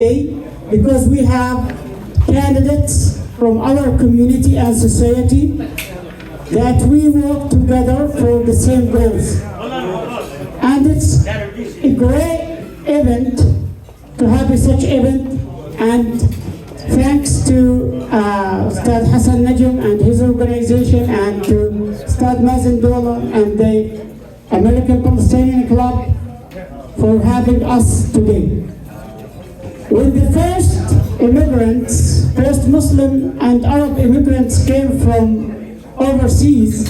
because we have candidates from our community and society that we work together for the same goals. And it's a great event to have such event, and thanks to Ustad Hassan Najm and his organization, and to Ustad Mazen Dola and the American Palestinian Club for having us today. When the first Muslim and Arab immigrants came from overseas,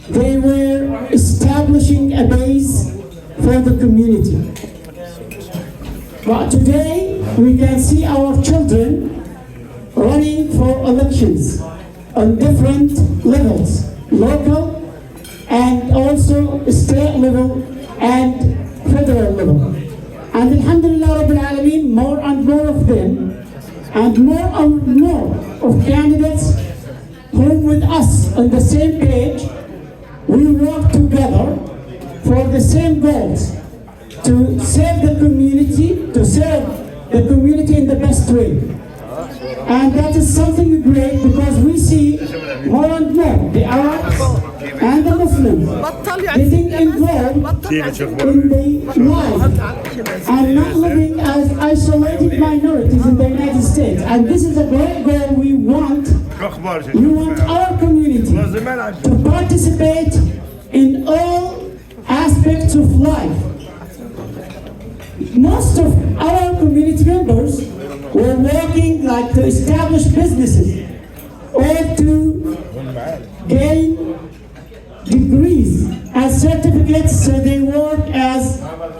they were establishing a base for the community. But today, we can see our children running for elections on different levels, local and also state level and federal level. And Alhamdulillah Rabbil Alameen, more and more of them, and more of candidates who with us on the same page, we work together for the same goals, to serve the community, in the best way. And that is something great, because we see more and more the Arabs and the Muslims getting involved in the life and not living as isolated minorities in the United States. And this is a great goal we want. We want our community to participate in all aspects of life. Most of our community members were working like to establish businesses or to gain degrees and certificates, so they work as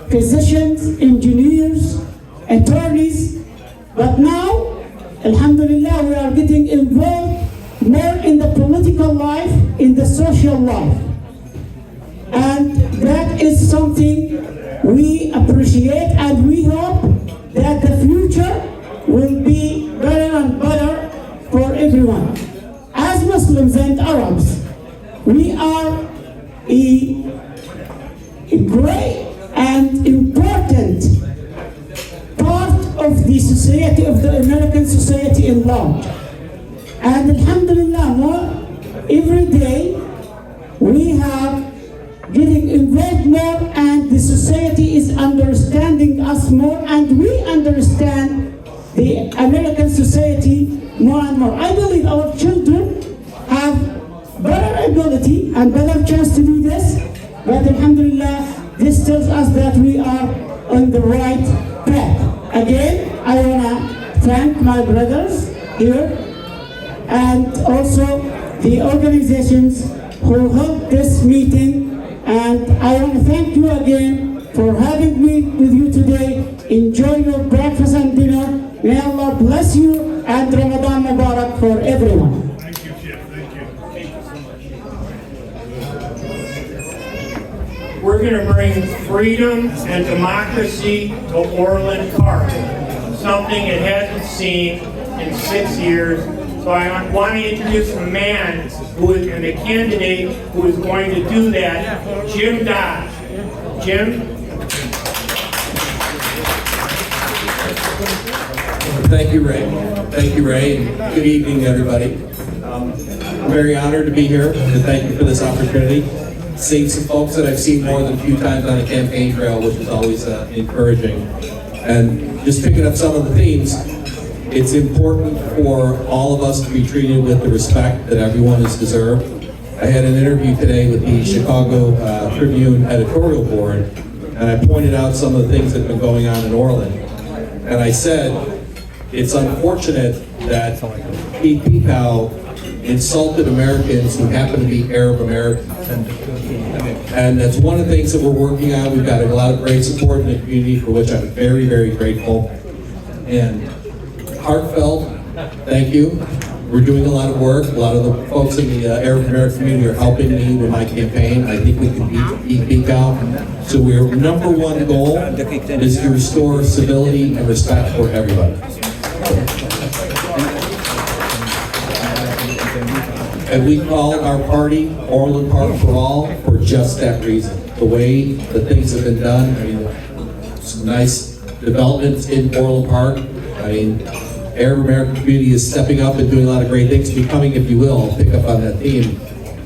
physicians, engineers, attorneys. But now, Alhamdulillah, we are getting involved more in the political life, in the social life. And that is something we appreciate, and we hope that the future will be better and better for everyone. As Muslims and Arabs, we are a great and important part of the society, of the American society in large. And Alhamdulillah, every day we have getting involved more, and the society is understanding us more, and we understand the American society more and more. I believe our children have better ability and better chance to do this, but Alhamdulillah, this tells us that we are on the right path. Again, I want to thank my brothers here and also the organizations who held this meeting. And I want to thank you again for having me with you today. Enjoy your breakfast and dinner. May Allah bless you, and Ramadan Mubarak for everyone. Thank you, Chief. Thank you. We're going to bring freedom and democracy to Orland Park, something it hasn't seen in 6 years. So I want to introduce a man who is, and a candidate who is going to do that, Jim Dodge. Jim? Thank you, Ray. Thank you, Ray. And good evening, everybody. I'm very honored to be here, and thank you for this opportunity. Seeing some folks that I've seen more than a few times on the campaign trail, which is always encouraging. And just picking up some of the themes, it's important for all of us to be treated with the respect that everyone is deserved. I had an interview today with the Chicago Tribune editorial board, and I pointed out some of the things that have been going on in Orland. And I said, it's unfortunate that Pete Pekow insulted Americans who happen to be Arab Americans. And that's one of the things that we're working on. We've got a lot of great support in the community, for which I'm very, very grateful. And heartfelt thank you. We're doing a lot of work. A lot of the folks in the Arab American community are helping me with my campaign. I think we can beat Pekow. So our number one goal is to restore civility and respect for everybody. And we call our party Orland Park for All for just that reason. The way the things have been done, I mean, some nice developments in Orland Park. I mean, Arab American community is stepping up and doing a lot of great things, becoming, if you will, pick up on that theme,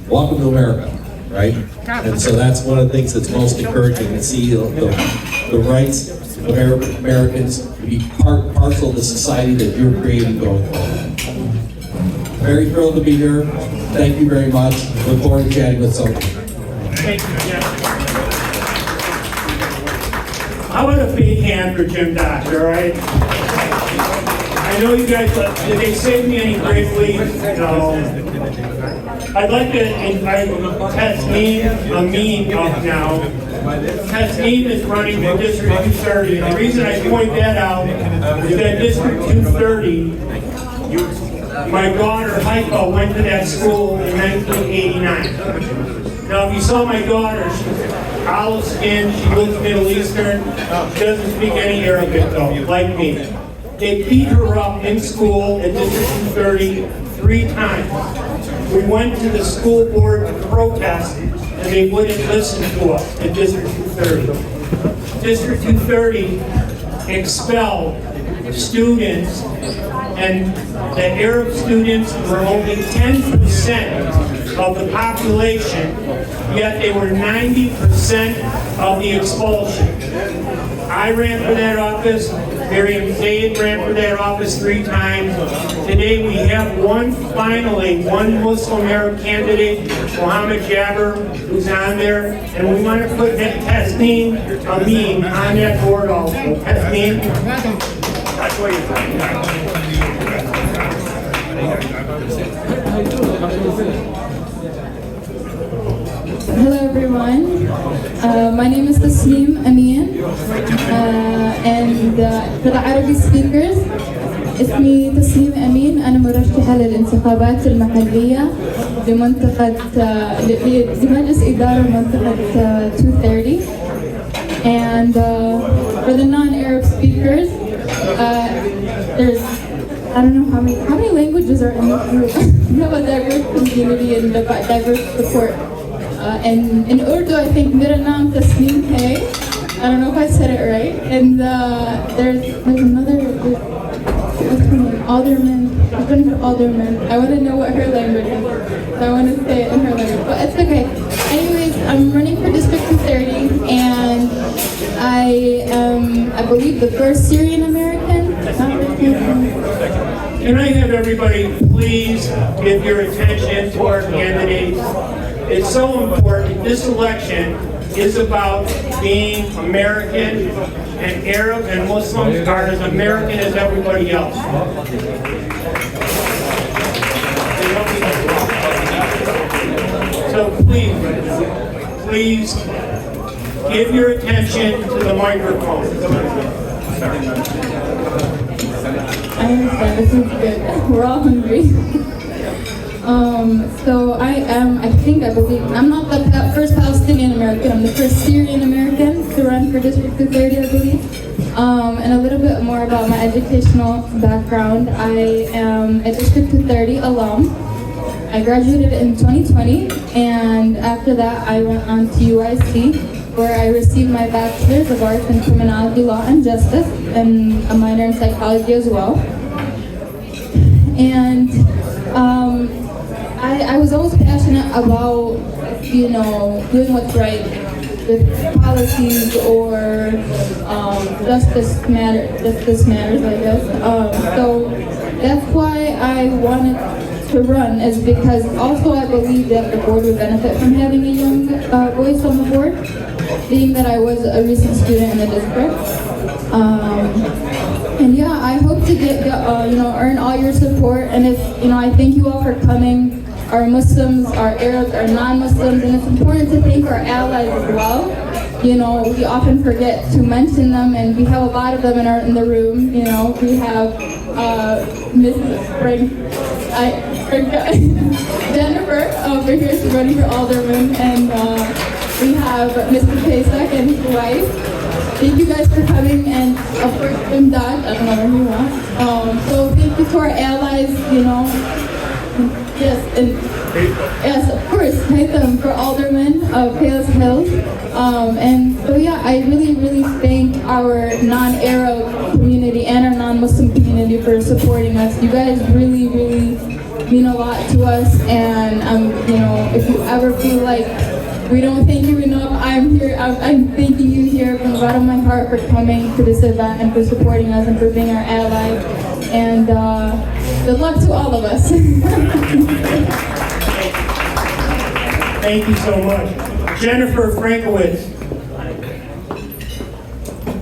welcome to America, right? And so that's one of the things that's most encouraging to see the rights of Arab Americans to be parcel of the society that you're creating going forward. Very thrilled to be here. Thank you very much. Look forward to chatting with some of you. Thank you, Jim. How about a big hand for Jim Dodge, all right? I know you guys, did they save me any great leads? No. I'd like to invite Tasneem Amin up now. Tasneem is running for District 230. And the reason I point that out is that District 230, my daughter Haifa went to that school in 1989. Now, if you saw my daughter, she's olive skinned, she looks Middle Eastern, she doesn't speak any Arabic though, like me. They beat her up in school at District 230 3 times. We went to the school board to protest, and they wouldn't listen to us at District 230. District 230 expelled students, and the Arab students were only 10% of the population, yet they were 90% of the expulsion. I ran for that office. Miriam Zaid ran for that office 3 times. Today we have finally one Muslim Arab candidate, Mohammed Jabber, who's on there, and we want to put Tasneem Amin on that board also. Tasneem, that's what you're talking about. Hello everyone, my name is Tasneem Amin, and for the Arabic speakers, اسمي تسنيم أمين. أنا مرشحة للانتخابات المحلية لمنطقة لمجلس إدارة منطقة 230. And for the non-Arab speakers, there's I don't know how many languages are in this group. We have a diverse community and diverse support. And in Urdu, I think मेरा नाम तस्नीम है. I don't know if I said it right. And there's another Alderman. Alderman. I want to know what her language is. So I want to say it in her language, but it's okay. Anyways, I'm running for District 230, and I am, I believe, the first Syrian American. Can I have everybody please give your attention to our candidates? It's so important. This election is about being American, and Arab and Muslims are as American as everybody else. So please give your attention to the microphone. I understand, this is good. We're all hungry. So I believe, I'm not the first Palestinian American, I'm the first Syrian American to run for District 230, I believe. And a little bit more about my educational background. I am a District 230 alum. I graduated in 2020, and after that I went on to UIC, where I received my Bachelor's of Arts in Criminology, Law, and Justice, and a minor in Psychology as well. And I was always passionate about, doing what's right with policies or justice matters, I guess. So that's why I wanted to run, is because also I believe that the board would benefit from having a young voice on the board, being that I was a recent student in the district. And yeah, I hope to get, earn all your support. And if, I thank you all for coming. Our Muslims, our Arabs, our non-Muslims, and it's important to thank our allies as well. We often forget to mention them, and we have a lot of them in the room. We have Mrs. Jennifer over here, she's running for alderman, and we have Mr. Pesach and his wife. Thank you guys for coming, and of course Jim Dodge, I don't know where he wants. So thank you to our allies, Yes, and yes, of course, Haitham for Alderman of Palos Hills. And so yeah, I really thank our non-Arab community and our non-Muslim community for supporting us. You guys really mean a lot to us, and you know, if you ever feel like we don't thank you enough, I'm here. I'm thanking you here from the bottom of my heart for coming to this event and for supporting us and for being our ally. And good luck to all of us. Thank you so much. Jennifer Frankowitz.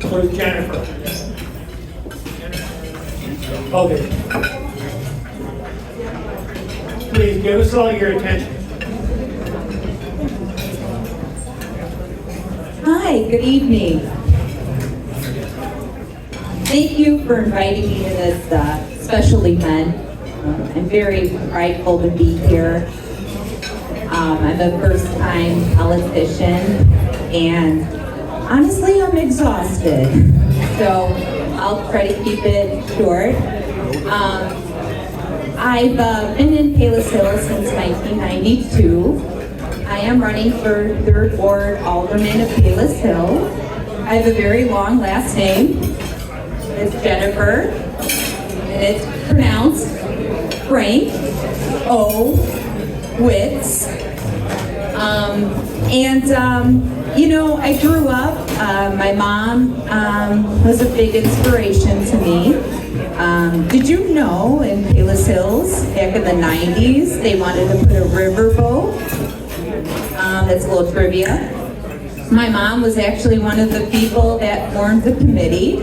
Where's Jennifer? Okay. Please give us all your attention. Hi, good evening. Thank you for inviting me to this special event. I'm very prideful to be here. I'm a first-time politician, and honestly, I'm exhausted. So I'll try to keep it short. I've been in Palos Hills since 1992. I am running for 3rd Ward Alderman of Palos Hills. I have a very long last name. It's Jennifer, and it's pronounced Frank O. Witz. You know, I grew up, my mom was a big inspiration to me. Did you know in Palos Hills, back in the 90s, they wanted to put a riverboat? That's a little trivia. My mom was actually one of the people that formed the committee.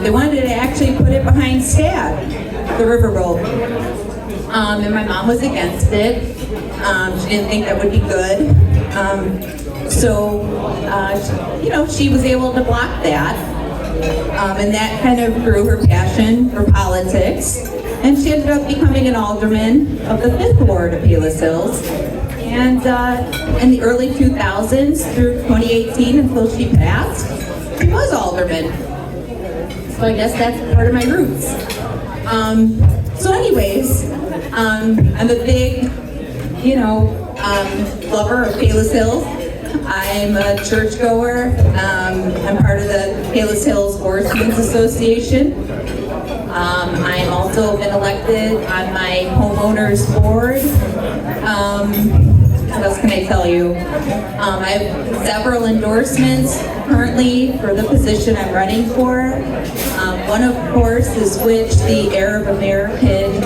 They wanted to actually put it behind STAD, the riverboat. And my mom was against it. She didn't think that would be good. You know, she was able to block that. And that kind of grew her passion for politics. And she ended up becoming an alderman of the 5th Ward of Palos Hills. And in the early 2000s through 2018 until she passed, she was alderman. So I guess that's part of my roots. So anyways, I'm a big, you know, lover of Palos Hills. I'm a churchgoer. I'm part of the Palos Hills Horsemen's Association. I'm also been elected on my homeowners board. What else can I tell you? I have several endorsements currently for the position I'm running for. One, of course, is which the Arab American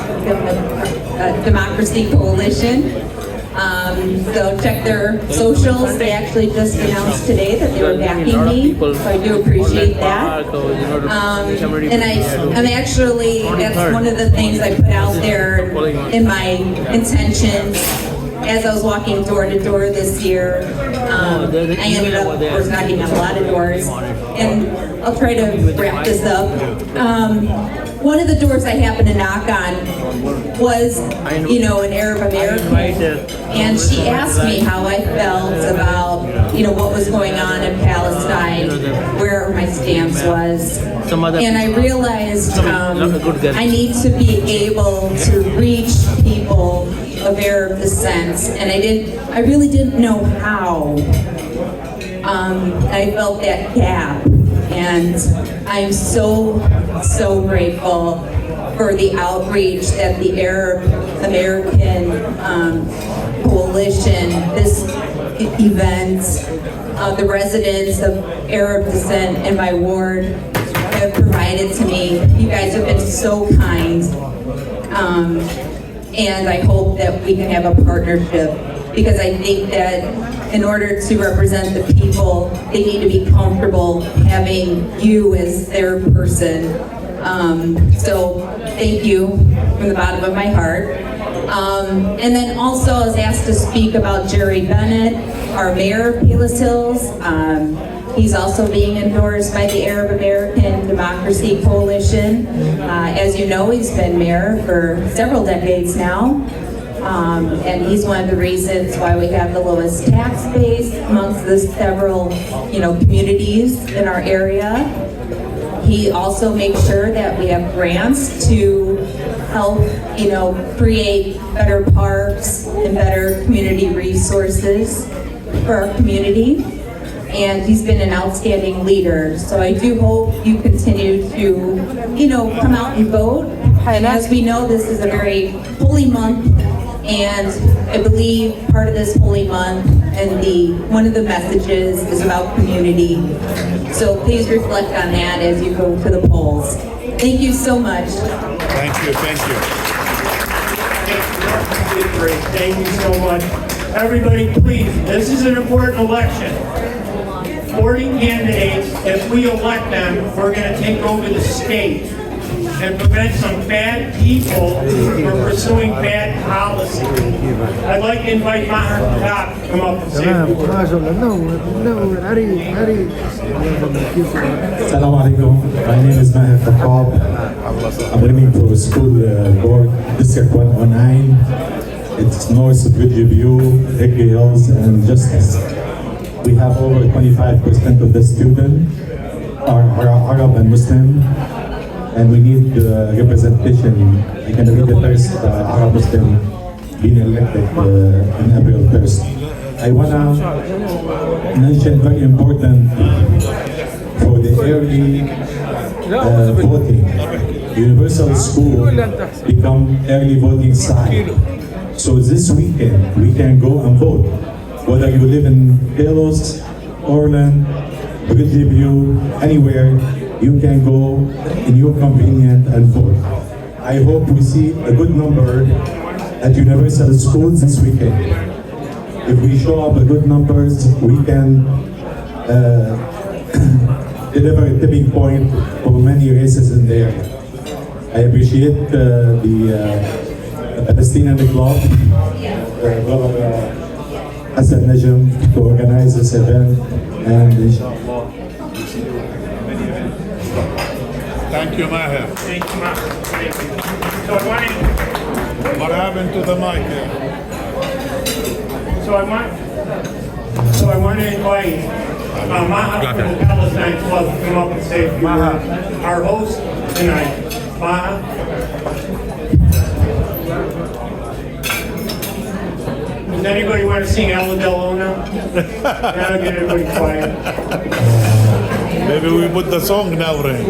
Democracy Coalition. So check their socials. They actually just announced today that they were backing me, so I do appreciate that. And I'm actually, that's one of the things I put out there in my intentions as I was walking door to door this year. I ended up, of course, knocking on a lot of doors. And I'll try to wrap this up. One of the doors I happened to knock on was, you know, an Arab American. And she asked me how I felt about, you know, what was going on in Palestine, where my stance was. And I realized I need to be able to reach people of Arab descent, and I really didn't know how. I felt that gap, and I'm so grateful for the outreach that the Arab American Coalition, this event, the residents of Arab descent in my ward have provided to me. You guys have been so kind. And I hope that we can have a partnership, because I think that in order to represent the people, they need to be comfortable having you as their person. So thank you from the bottom of my heart. And then also I was asked to speak about Jerry Bennett, our mayor of Palos Hills. He's also being endorsed by the Arab American Democracy Coalition. As you know, he's been mayor for several decades now. And he's one of the reasons why we have the lowest tax base amongst the several, you know, communities in our area. He also makes sure that we have grants to help, create better parks and better community resources for our community. And he's been an outstanding leader. So I do hope you continue to, come out and vote. As we know, this is a very holy month, and I believe part of this holy month and one of the messages is about community. So please reflect on that as you go to the polls. Thank you so much. Thank you, thank you. Great, thank you so much. Everybody, please, this is an important election. 40 candidates, if we elect them, we're going to take over the state and prevent some bad people from pursuing bad policy. I'd like to invite Maher Khattab to come up and say a few words. Assalamu alaikum. My name is Maher Khattab. I'm running for school board District 109. It's north of Village View, Hickory Hills, and Justice. We have over 25% of the students are Arab and Muslim, and we need representation. I'm going to be the first Arab Muslim being elected in April 1st. I want to mention very important for the early voting. Universal School become early voting site. So this weekend, we can go and vote. Whether you live in Palos, Orland, Bridgeview, View, anywhere, you can go in your convenience and vote. I hope we see a good number at Universal Schools this weekend. If we show up a good numbers, we can deliver a tipping point for many races in there. I appreciate the Palestinian Club, Brother Hassan Najm, to organize this event, and inshallah. Thank you, Maher. Thank you, Maher. Thank you. What happened to the mic? So I want to invite Maha from the Palestine Club to come up and say a few words. Our host tonight, Maha. Does anybody want to sing Ella Delona? That'll get everybody quiet. Maybe we put the song now, Ray.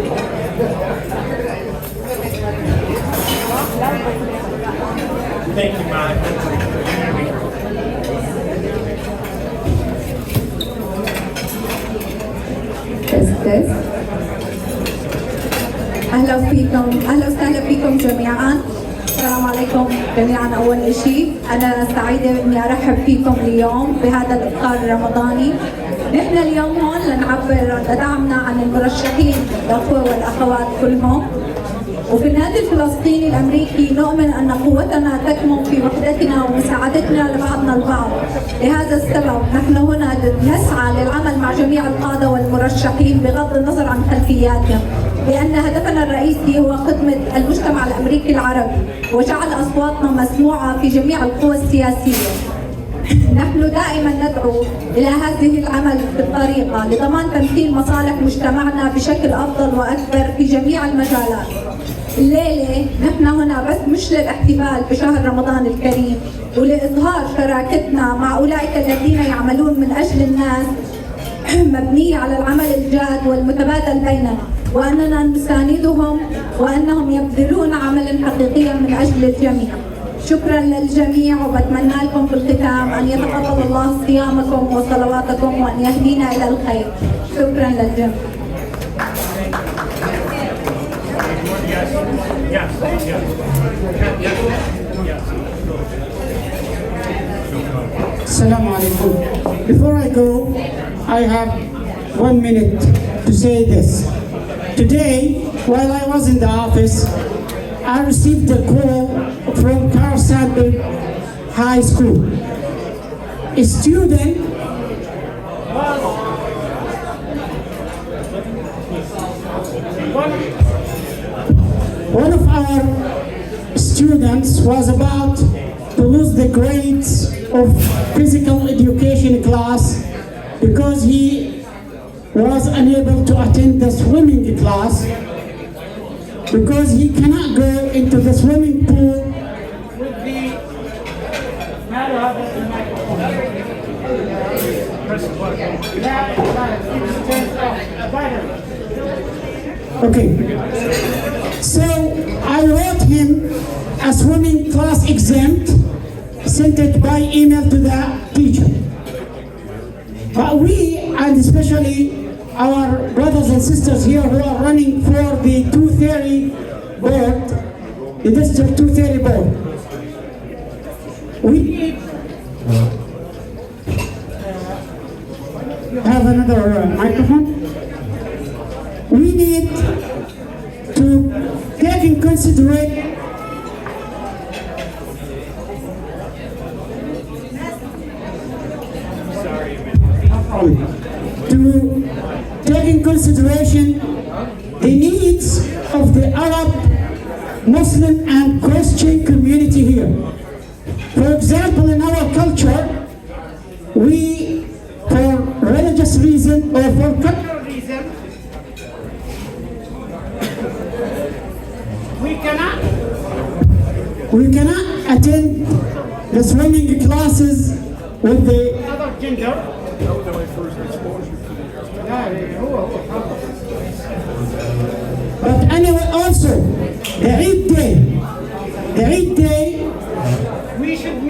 Thank you, Maha. تست. اهلا وسهلا فيكم جميعا. السلام عليكم جميعا. اول شيء انا سعيده اني ارحب فيكم اليوم بهذا الافطار الرمضاني. نحن اليوم هون لنعبر دعمنا عن المرشحين الاخوه والاخوات كلهم. وفي النادي الفلسطيني الامريكي نؤمن ان قوتنا تكمن في وحدتنا ومساعدتنا لبعضنا البعض. لهذا السبب نحن هنا نسعى للعمل مع جميع القاده والمرشحين بغض النظر عن خلفياتهم، لان هدفنا الرئيسي هو خدمه المجتمع الامريكي العربي وجعل اصواتنا مسموعه في جميع القوى السياسيه. نحن دائما ندعو الى هذه العمل بالطريقه لضمان تمثيل مصالح مجتمعنا بشكل افضل واكبر في جميع المجالات. الليله نحن هنا بس مش للاحتفال بشهر رمضان الكريم ولاظهار شراكتنا مع اولئك الذين يعملون من اجل الناس مبنيه على العمل الجاد والمتبادل بيننا، واننا نساندهم وانهم يبذلون عملا حقيقيا من اجل الجميع. شكرا للجميع، وبتمنى لكم في الختام ان يتقبل الله صيامكم وصلواتكم وان يهدينا الى الخير. شكرا للجميع. Assalamu alaikum. Before I go, I have 1 minute to say this. Today, while I was in the office, I received a call from Carl Sandburg High School. A student one of our students was about to lose the grades of physical education class because he was unable to attend the swimming class because he cannot go into the swimming pool with the okay. So I wrote him a swimming class exempt, sent it by email to the teacher. But we, and especially our brothers and sisters here who are running for the 230 board, the District 230 board, we need have another microphone. We need to take in consideration the needs of the Arab, Muslim and Christian community here. For example, in our culture, we, for religious reason or for cultural reason, we cannot attend the swimming classes with the other gender. But anyway, also, the Eid day, we should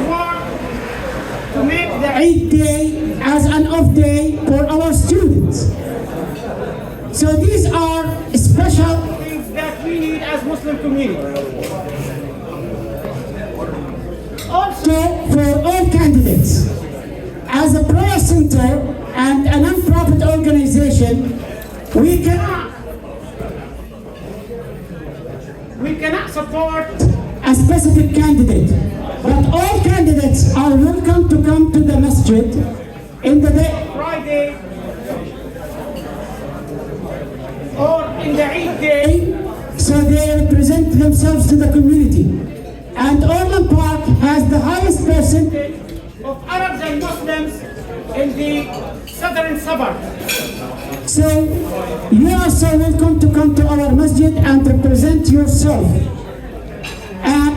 work to make the Eid day as an off day for our students. So these are special things that we need as Muslim community. Also, for all candidates, as a prayer center and a non-profit organization, we cannot support a specific candidate, but all candidates are welcome to come to the masjid in the day Friday or in the Eid day, so they represent themselves to the community. And Orland Park has the highest percentage of Arabs and Muslims in the southern suburbs. So you are so welcome to come to our masjid and represent yourself. And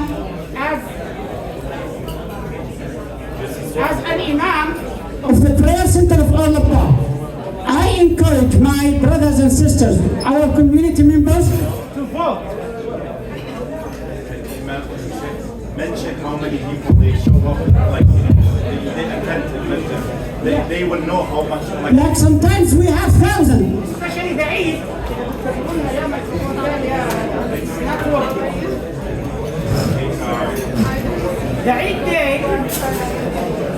as an imam of the prayer center of Orland Park, I encourage my brothers and sisters, our community members, to vote. Mention how many people they show up, like they attend to mention. They would know how much. Like sometimes we have thousands. Especially the Eid. The Eid day,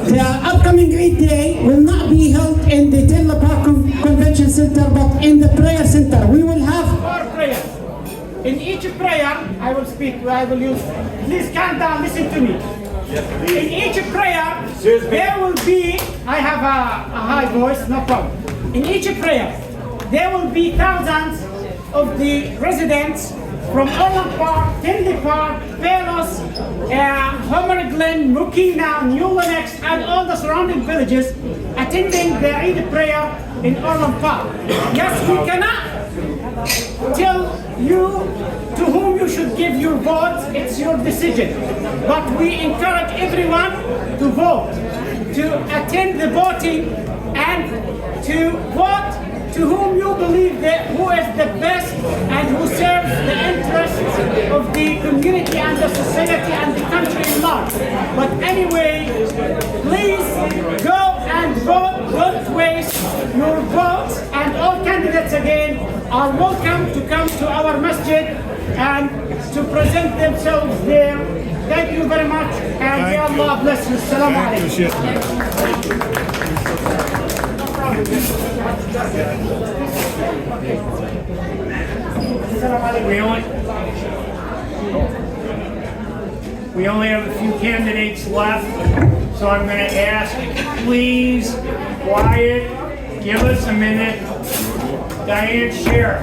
the upcoming Eid day will not be held in the Tella Park Convention Center, but in the prayer center. We will have 4 prayers. In each prayer, I will speak, I will use, please calm down, listen to me. Yes, In each prayer, there will be, I have a high voice, no problem. In each prayer, there will be thousands of the residents from Orland Park, Tinley Park, Palos, Homer Glen, Mukina, New Lenox, and all the surrounding villages attending the Eid prayer in Orland Park. Yes, we cannot tell you to whom you should give your vote, it's your decision. But we encourage everyone to vote, to attend the voting, and to vote to whom you believe that who is the best and who serves the interests of the community and the society and the country in large. But anyway, please go and vote, don't waste your votes, and all candidates again are welcome to come to our masjid and to present themselves there. Thank you very much, and may Allah bless you. Assalamu alaikum. We only have a few candidates left, so I'm going to ask, please, quiet, give us a minute. Diane Scher,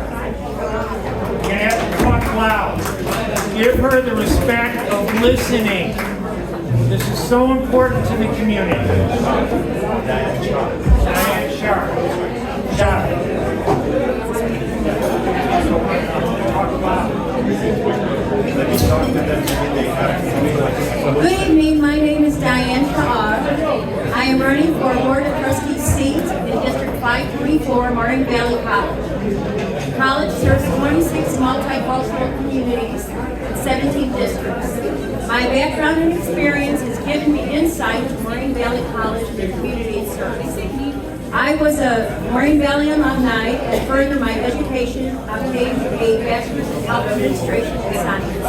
you're going to have to talk loud. Give her the respect of listening. This is so important to the community. Diane Sharp. Good evening, my name is Diane Shah. I am running for Board of Trustees seat in District 524, Marin Valley College. The college serves 26 multicultural communities in 17 districts. My background and experience has given me insight to Marin Valley College and the community it serves. I was a Marin Valley alumni and further my education obtained a Bachelor's in Health Administration and Science.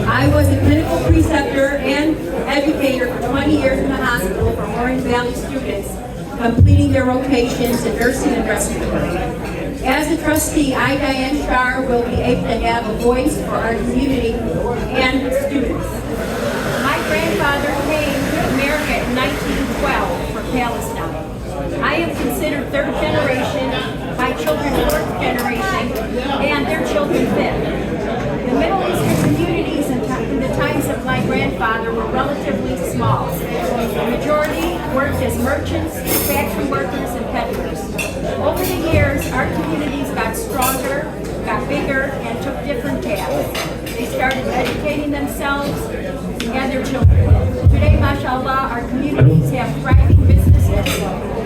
I was a clinical preceptor and educator for 20 years in the hospital for Marin Valley students completing their rotations in nursing and respiratory. As a trustee, I, Diane Shar, will be able to have a voice for our community and students. My grandfather came to America in 1912 for Palestine. I am considered third generation, my children fourth generation, and their children fifth. The Middle Eastern communities in the times of my grandfather were relatively small. The majority worked as merchants, factory workers, and peddlers. Over the years, our communities got stronger, got bigger, and took different paths. They started educating themselves and their children. Today, mashallah, our communities have thriving businesses,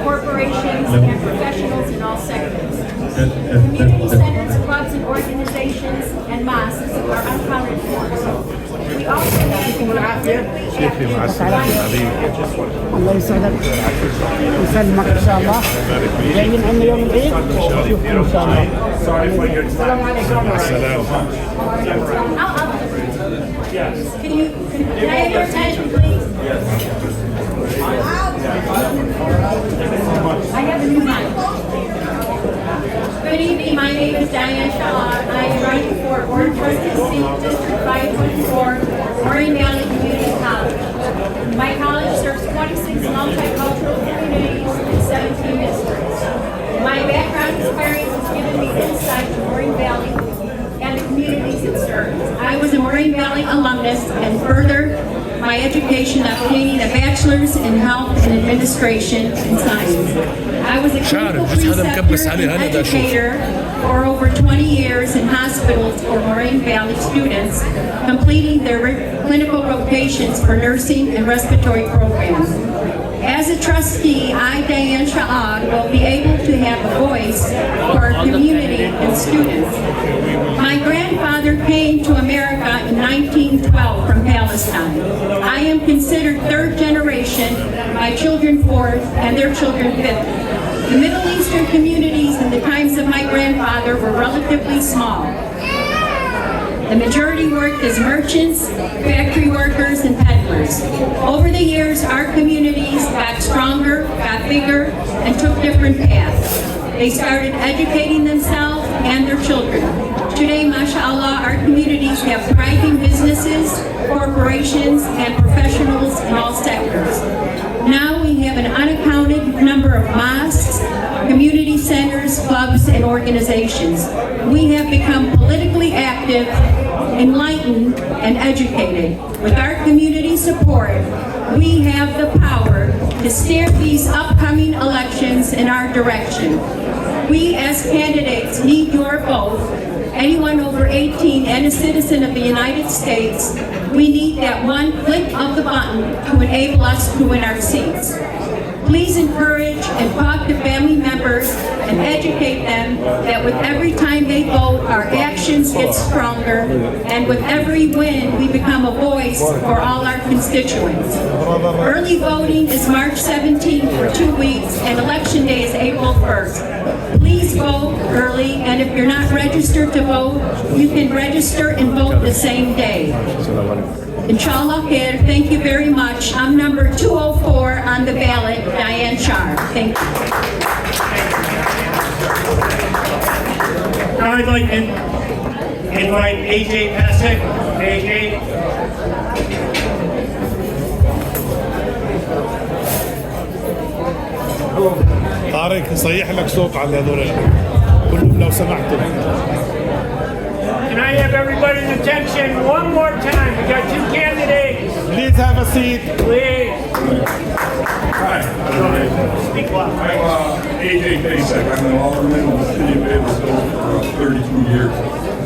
corporations, and professionals in all sectors. Community centers, clubs, and organizations, and mosques are uncounted for. We also have الله يسعدك ويسلمك ان شاء الله. جايين عندنا يوم العيد نشوفكم ان شاء الله. السلام عليكم. Can I have your attention, please? I have a new mic. Good evening, my name is Diane Shaw. I am running for Board of Trustees seat District 524, Marin Valley Community College. My college serves 26 multicultural communities in 17 districts. My background experience has given me insight to Marin Valley and the communities it serves. I was a Marin Valley alumnus and further my education obtaining a bachelor's in health and administration and science. I was a clinical preceptor and educator for over 20 years in hospitals for Marin Valley students, completing their clinical rotations for nursing and respiratory programs. As a trustee, I, Diane Sha'ad, will be able to have a voice for our community and students. My grandfather came to America in 1912 from Palestine. I am considered third generation, my children fourth, and their children fifth. The Middle Eastern communities in the times of my grandfather were relatively small. The majority worked as merchants, factory workers, and peddlers. Over the years, our communities got stronger, got bigger, and took different paths. They started educating themselves and their children. Today, mashallah, our communities have thriving businesses, corporations, and professionals in all sectors. Now we have an unaccounted number of mosques, community centers, clubs, and organizations. We have become politically active, enlightened, and educated. With our community support, we have the power to steer these upcoming elections in our direction. We as candidates need your vote. Anyone over 18 and a citizen of the United States, we need that one click of the button to enable us to win our seats. Please encourage and talk to family members and educate them that with every time they vote, our actions get stronger, and with every win, we become a voice for all our constituents. Early voting is March 17th for 2 weeks, and Election Day is April 1st. Please vote early, and if you're not registered to vote, you can register and vote the same day. Inshallah khair, thank you very much. I'm number 204 on the ballot, Diane Shar. Thank you. Now I'd like to invite AJ Pasek. AJ. طارق صيح لك صوت على هذول كلهم لو سمحتوا. Can I have everybody's attention one more time? We got two candidates. Please have a seat. Please. Hi. Speak loud. I'm AJ Pasek. I'm an alderman of the city of Bakersfield for 32 years.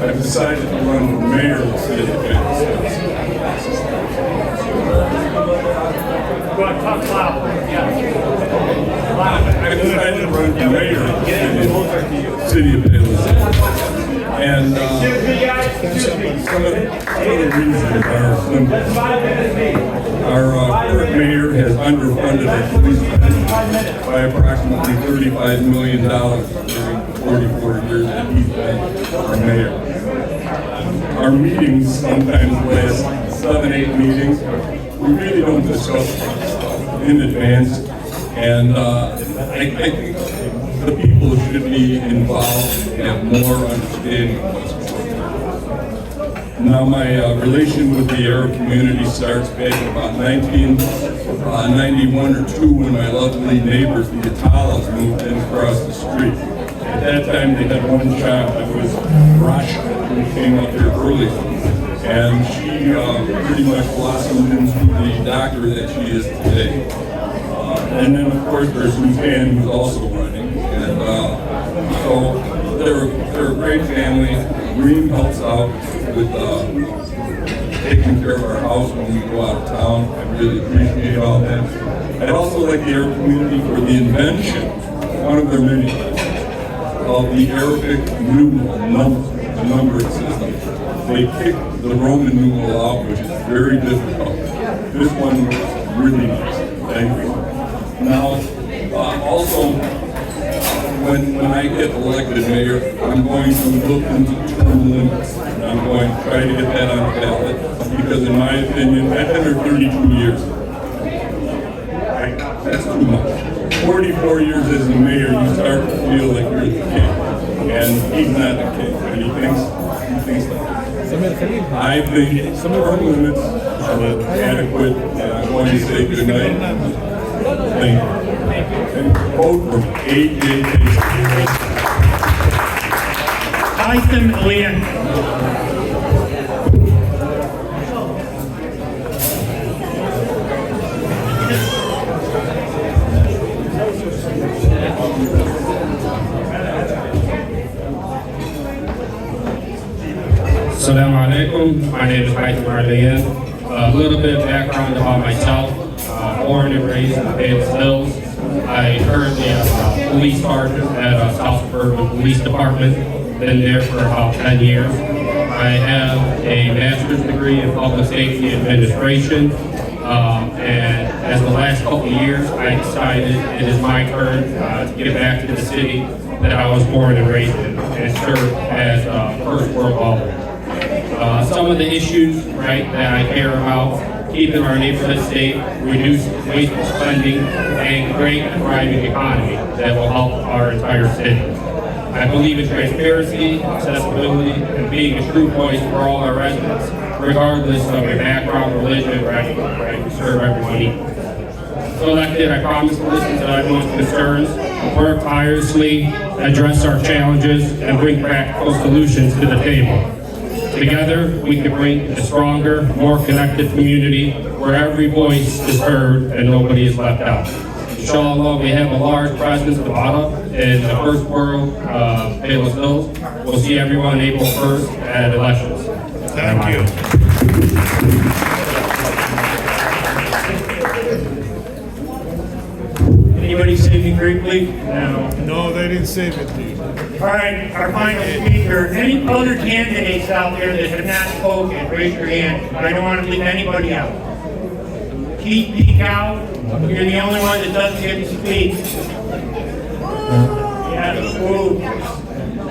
I've decided to run for mayor of the city of Bakersfield. Go ahead, talk loud. I've decided to run for mayor of the city of Bakersfield. And some of the reasons are simple. Our current mayor has underfunded our police by approximately $35 million during the 44 years that he's been our mayor. Our meetings sometimes last 7-8 meetings. We really don't discuss in advance, and I think the people should be involved and have more understanding of what's going on. Now, my relation with the Arab community starts back in about 1991 or 2 when my lovely neighbors, the Atalas, moved in across the street. At that time, they had one child. That was Rasha, who came up here early. And she pretty much blossomed into the doctor that she is today. And then, of course, there's Suzanne, who's also running. And so they're a great family. Green helps out with taking care of our house when we go out of town. I really appreciate all that. I'd also like the Arab community for the invention, one of their many, of the Arabic numeral the numbering system. They kicked the Roman numeral out, which is very difficult. This one was really nice. Thank you. Now, also, when I get elected mayor, I'm going to look into term limits. And I'm going to try to get that on the ballot, because in my opinion, I've been here 32 years. That's too much. 44 years as a mayor, you start to feel like you're the king. And he's not the king, but he thinks like that. I think term limits are adequate, and I'm going to say good night. Thank you. And quote from A.J. Tyson Leon. Assalamu alaikum. My name is Tyson Marlian. A little bit of background about myself. Born and raised in the Bayless Hills. I currently am a police sergeant at South Suburban Police Department. Been there for about 10 years. I have a master's degree in public safety administration. And as the last couple of years, I decided it is my turn to get back to the city that I was born and raised in and serve as a first world alderman. Some of the issues, right, that I care about: keeping our neighborhood safe, reduce wasteful spending, and create a thriving economy that will help our entire city. I believe in transparency, accessibility, and being a true voice for all our residents, regardless of your background, religion, right? We serve everyone equally. So elected, I promise to listen to everyone's concerns, work tirelessly, address our challenges, and bring practical solutions to the table. Together, we can bring a stronger, more connected community where every voice is heard and nobody is left out. Inshallah, we have a large presence of Arab in the first world, Bayless Hills. We'll see everyone April 1st at elections. Thank you. Anybody save me briefly? No. No, they didn't save it, dude. All right, our final speaker. Any other candidates out there that have not spoken, raise your hand. I don't want to leave anybody out. Keith Pekow, you're the only one that doesn't get to speak. Yes, ooh.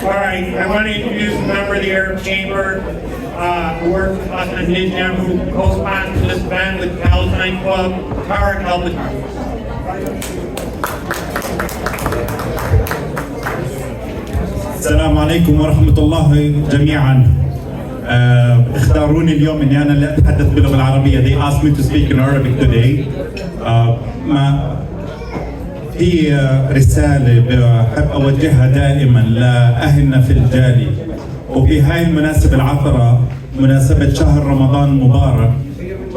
All right, I want to introduce a member of the Arab Chamber who works with us on NIDGEM, who co-sponsors this event with Palestine Club, Tarek El-Batar. السلام عليكم ورحمة الله جميعا. اختاروني اليوم اني انا اللي اتحدث باللغة العربية. They asked me to speak in Arabic today. في رسالة بحب اوجهها دائما لأهلنا في الجالي، وفي هاي المناسبة العطرة مناسبة شهر رمضان المبارك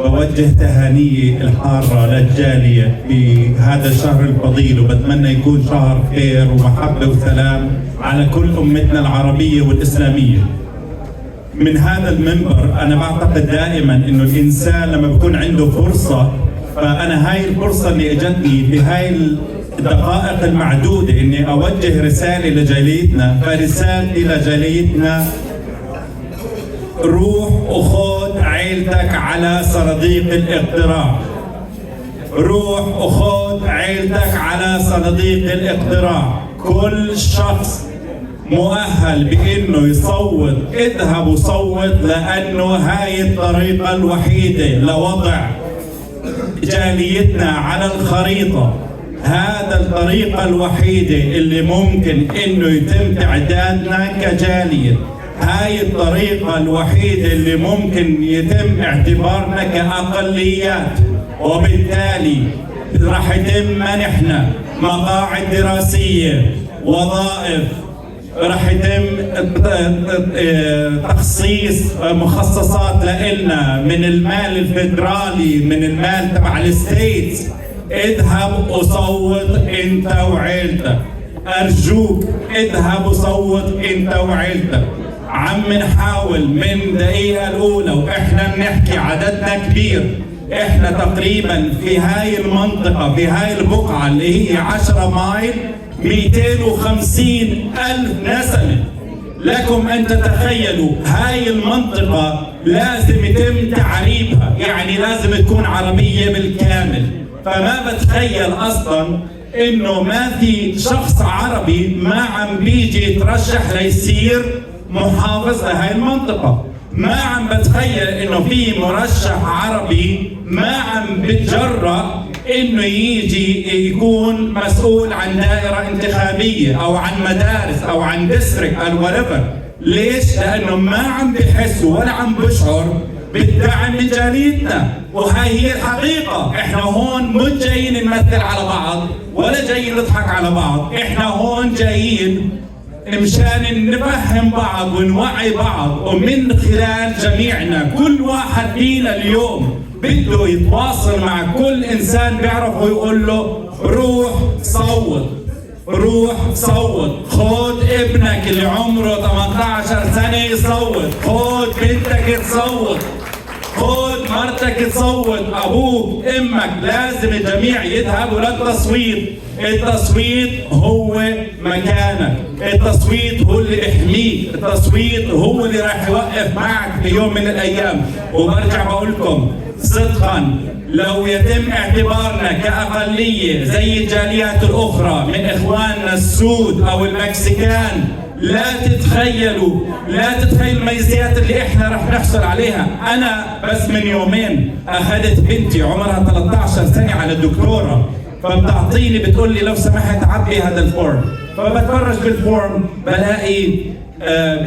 بوجه تهانية الحارة للجالية في هذا الشهر الفضيل، وبتمنى يكون شهر خير ومحبة وسلام على كل أمتنا العربية والإسلامية. من هذا المنبر أنا بعتقد دائما إنه الإنسان لما بيكون عنده فرصة، فأنا هاي الفرصة اللي اجتني بهاي الدقائق المعدودة إني أوجه رسالة لجاليتنا، فرسالتي لجاليتنا: روح وخذ عيلتك على صناديق الاقتراع. روح وخذ عيلتك على صناديق الاقتراع. كل شخص مؤهل بانه يصوت اذهب وصوت، لانه هاي الطريقة الوحيدة لوضع جاليتنا على الخريطة. هذا الطريقة الوحيدة اللي ممكن انه يتم تعدادنا كجالية. هاي الطريقة الوحيدة اللي ممكن يتم اعتبارنا كأقليات، وبالتالي راح يتم منحنا مقاعد دراسية، وظائف، راح يتم تخصيص مخصصات لنا من المال الفيدرالي، من المال تبع الستيتس. اذهب وصوت انت وعيلتك، ارجوك اذهب وصوت انت وعيلتك. عم نحاول من الدقيقة الأولى وإحنا بنحكي عددنا كبير. إحنا تقريبا في هاي المنطقة، في هاي البقعة اللي هي 10 مايل، 250,000 نسمة. لكم أن تتخيلوا هاي المنطقة لازم يتم تعريبها، يعني لازم تكون عربية بالكامل. فما بتخيل أصلا إنه ما في شخص عربي ما عم بيجي يترشح ليصير محافظ لهي المنطقة. ما عم بتخيل انه في مرشح عربي ما عم بتجرأ انه يجي يكون مسؤول عن دائرة انتخابية او عن مدارس او عن ديستريكت او whatever. ليش؟ لانه ما عم بحسوا ولا عم بشعر بالدعم من جاليتنا. وهي هي الحقيقة. احنا هون مش جايين نمثل على بعض ولا جايين نضحك على بعض. احنا هون جايين مشان نفهم بعض ونوعي بعض، ومن خلال جميعنا كل واحد فينا اليوم بده يتواصل مع كل انسان بيعرفه ويقول له روح صوت، روح صوت. خد ابنك اللي عمره 18 سنة يصوت، خد بنتك تصوت، خد مرتك تصوت، ابوك، امك. لازم الجميع يذهبوا للتصويت. التصويت هو مكانك، التصويت هو اللي بيحميك، التصويت هو اللي راح يوقف معك في يوم من الايام. وبرجع بقول لكم صدقا، لو يتم اعتبارنا كأقلية زي الجاليات الأخرى من إخواننا السود أو المكسيكان، لا تتخيلوا الميزات اللي احنا رح نحصل عليها. أنا بس من يومين أخذت بنتي عمرها 13 سنة على الدكتورة، فبتعطيني بتقول لي لو سمحت عبي هذا الفورم. فبتفرج بالفورم بلاقي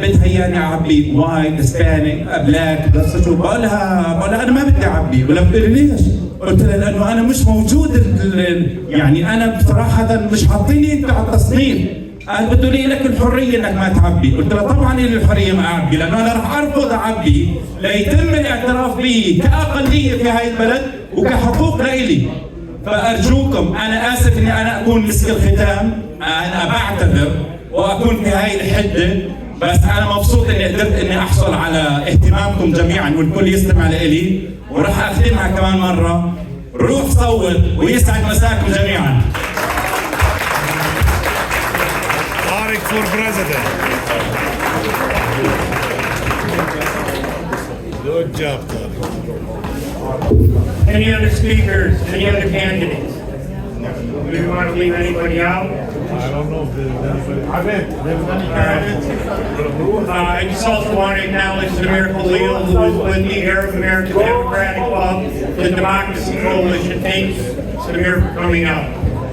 بتهياني اعبي وايت، هسبانيك، بلاك، بقول لها انا ما بدي اعبي. ولا بتقول لي ليش؟ قلت لها لانه انا مش موجود، يعني انا بصراحه مش حاطيني انت على التصنيف. قال بده لي لك الحريه انك ما تعبي. قلت لها طبعا لي الحريه ما اعبي، لانه انا رح ارفض اعبي ليتم الاعتراف بي كاقليه في هاي البلد وكحقوق لإلي. فارجوكم، انا اسف اني انا اكون مسك الختام، انا بعتذر واكون في هاي الحده، بس انا مبسوط اني قدرت اني احصل على اهتمامكم جميعا والكل يستمع لإلي، وراح اختمها كمان مره. روح صوت ويسعد مساكم جميعا. طارق for president. Good job, Tariq. Any other speakers? Any other candidates? Do you want to leave anybody out? I don't know if there's anybody. I just also want to acknowledge Samir Khalil, who is with the Arab American Democratic Club, the Democracy Coalition. Thanks, Samir, for coming out.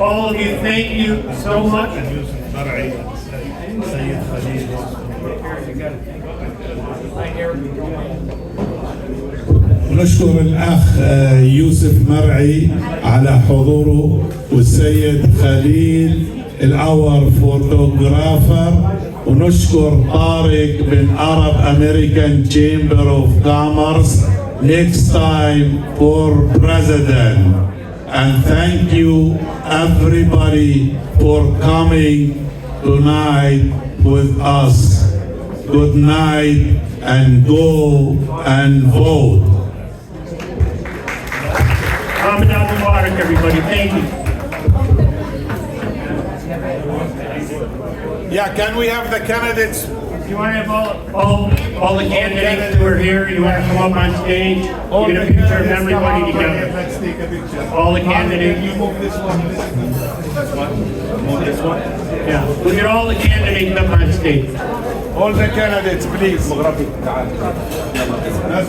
All of you, thank you so much. ونشكر الأخ يوسف مرعي على حضوره، والسيد خليل الأور فوتوغرافر، ونشكر طارق بن Arab American Chamber of Commerce next time for president. And thank you everybody for coming tonight with us. Good night and go and vote. Ramadan Mubarak, everybody. Thank you. Yeah, can we have the candidates? You want to have all the candidates who are here, you want to come up on stage, get a picture of everybody together. Let's take a picture. All the candidates. You move this one. This one. Move this one. Yeah, we'll get all the candidates up on stage. All the candidates, please. مغربي تعال. يلا. ناس